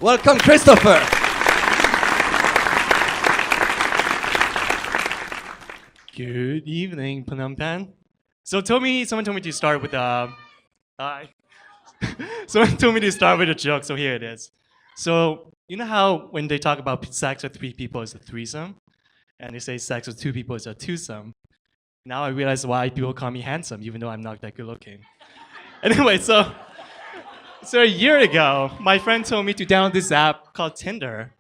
Welcome, Christopher. Good evening, Phnom Penh. Someone told me to start with uh, someone told me to start with a joke. So here it is. So you know how when they talk about sex with three people is a threesome, and they say sex with two people is a twosome. Now I realize why people call me handsome, even though I'm not that good looking. Anyway, so a year ago, my friend told me to download this app called Tinder,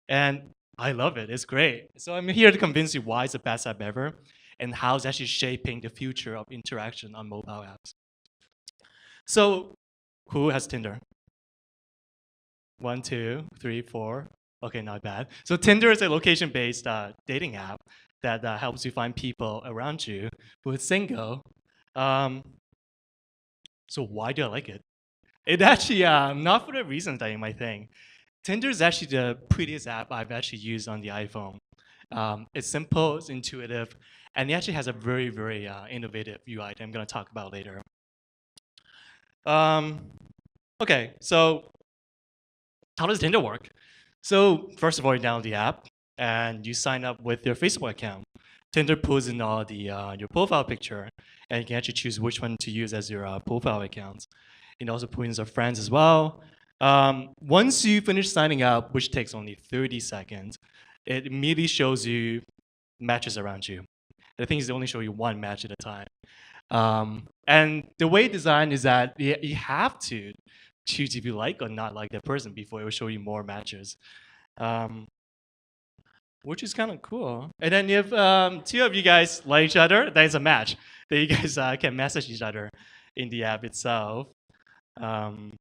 and I love it. It's great. So I'm here to convince you why it's the best app ever, and how it's actually shaping the future of interaction on mobile apps. So, who has Tinder? 1, 2, 3, 4. Okay, not bad. So Tinder is a location-based dating app that helps you find people around you who are single. Um, so why do I like it? It actually, not for the reasons that you might think. Tinder is actually the prettiest app I've actually used on the iPhone. It's simple, it's intuitive, and it actually has a very, very innovative UI that I'm going to talk about later. Okay, so how does Tinder work? So first of all, you download the app and you sign up with your Facebook account. Tinder pulls in all the your profile picture, and you can actually choose which one to use as your profile account. It also pulls in some friends as well. Once you finish signing up, which takes only 30 seconds, it immediately shows you matches around you. The thing is, they only show you one match at a time. And the way it's designed is that you have to choose if you like or not like that person before it will show you more matches, which is kind of cool. And then if two of you guys like each other, then it's a match. Then you guys can message each other in the app itself. Um,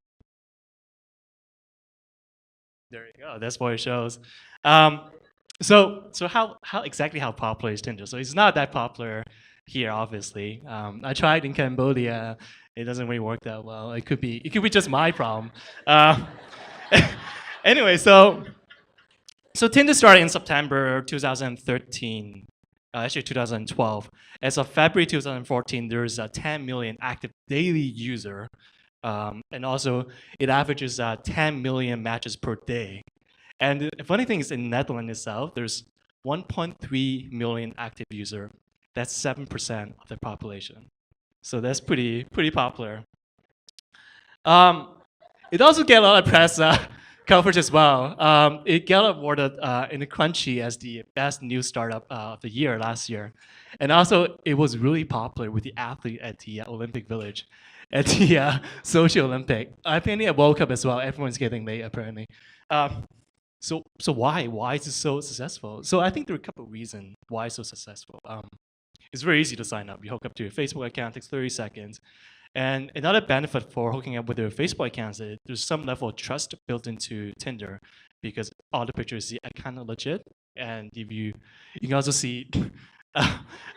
there you go. That's what it shows. So how exactly how popular is Tinder? So it's not that popular here, obviously. I tried in Cambodia. It doesn't really work that well. It could be just my problem. Uh, anyway, so Tinder started in September 2013. Actually 2012. As of February 2014, there's 10 million active daily user, and also it averages 10 million matches per day. And the funny thing is, in Netherlands itself, there's 1.3 million active user. That's 7% of the population. So that's pretty popular. It also get a lot of press coverage as well. It got awarded in the Crunchy as the best new startup of the year last year. And also, it was really popular with the athlete at the Olympic Village, at the Sochi Olympic. Apparently at World Cup as well. Everyone's getting late, apparently. So why is it so successful? So I think there are a couple of reasons why it's so successful. It's very easy to sign up. You hook up to your Facebook account, takes 30 seconds. And another benefit for hooking up with your Facebook account is there's some level of trust built into Tinder because all the pictures are kind of legit. And if you can also see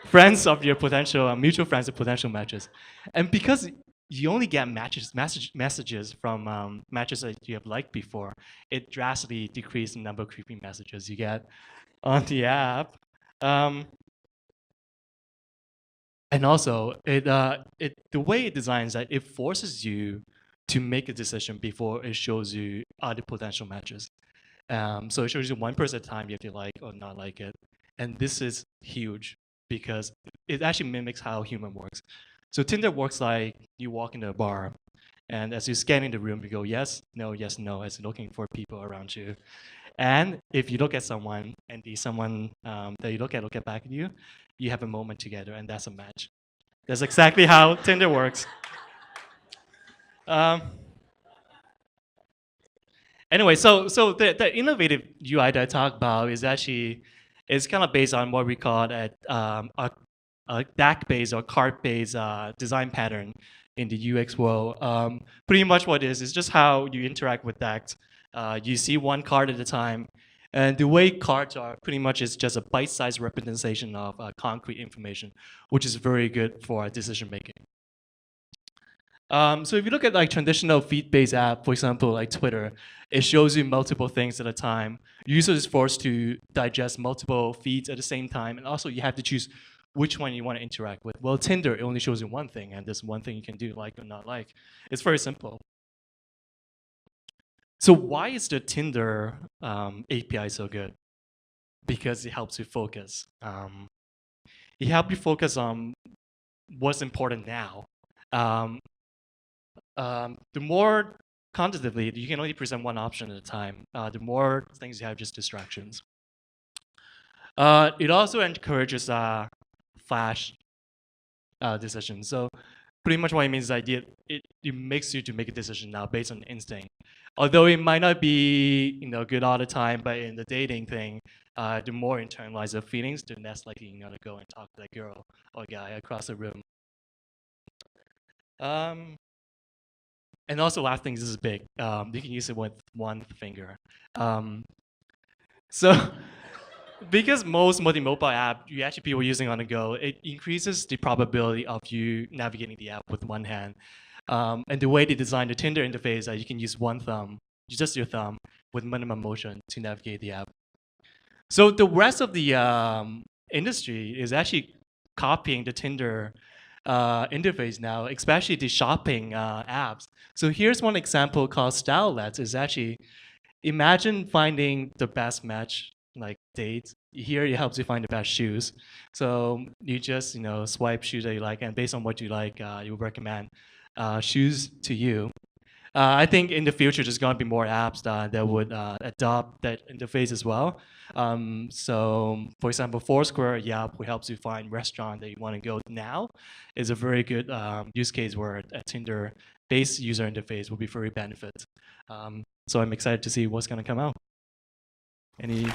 friends of your potential mutual friends of potential matches. And because you only get messages from matches that you have liked before, it drastically decreases the number of creepy messages you get on the app. And also, the way it designs that it forces you to make a decision before it shows you other potential matches. So it shows you one person at a time if you like or not like it. And this is huge because it actually mimics how human works. So Tinder works like you walk into a bar, and as you're scanning the room, you go yes, no, as you're looking for people around you. And if you look at someone and the someone that you look at back at you, you have a moment together, and that's a match. That's exactly how Tinder works. Um, anyway, so the innovative UI that I talk about is kind of based on what we call a DAC-based or card-based design pattern in the UX world. Pretty much what it is just how you interact with DACs. You see one card at a time, and the way cards are pretty much is just a bite-sized representation of concrete information, which is very good for decision making. So if you look at like traditional feed-based app, for example, like Twitter, it shows you multiple things at a time. User is forced to digest multiple feeds at the same time, and also you have to choose which one you want to interact with. Well, Tinder, it only shows you one thing, and there's one thing you can do, like or not like. It's very simple. So why is the Tinder API so good? Because it helps you focus. It helps you focus on what's important now. Um, the more quantitatively, you can only present one option at a time. The more things you have, just distractions. It also encourages flash decisions. So pretty much what it means is that it makes you to make a decision now based on instinct. Although it might not be good all the time, but in the dating thing, the more internalized the feelings, the less likely you're gonna go and talk to that girl or guy across the room. Um, and also last thing, this is big. You can use it with one finger. So because most multi-mobile app you actually people using on the go, it increases the probability of you navigating the app with one hand. And the way they designed the Tinder interface, you can use one thumb, just your thumb, with minimum motion to navigate the app. So the rest of the industry is actually copying the Tinder interface now, especially the shopping apps. So here's one example called Stylelets. Is actually imagine finding the best match like dates. Here it helps you find the best shoes. So you just swipe shoes that you like, and based on what you like, you recommend shoes to you. I think in the future there's going to be more apps that would adopt that interface as well. So, for example, Foursquare, Yelp, who helps you find restaurant that you want to go now, is a very good use case where a Tinder-based user interface will be very benefit. So I'm excited to see what's going to come out. Any?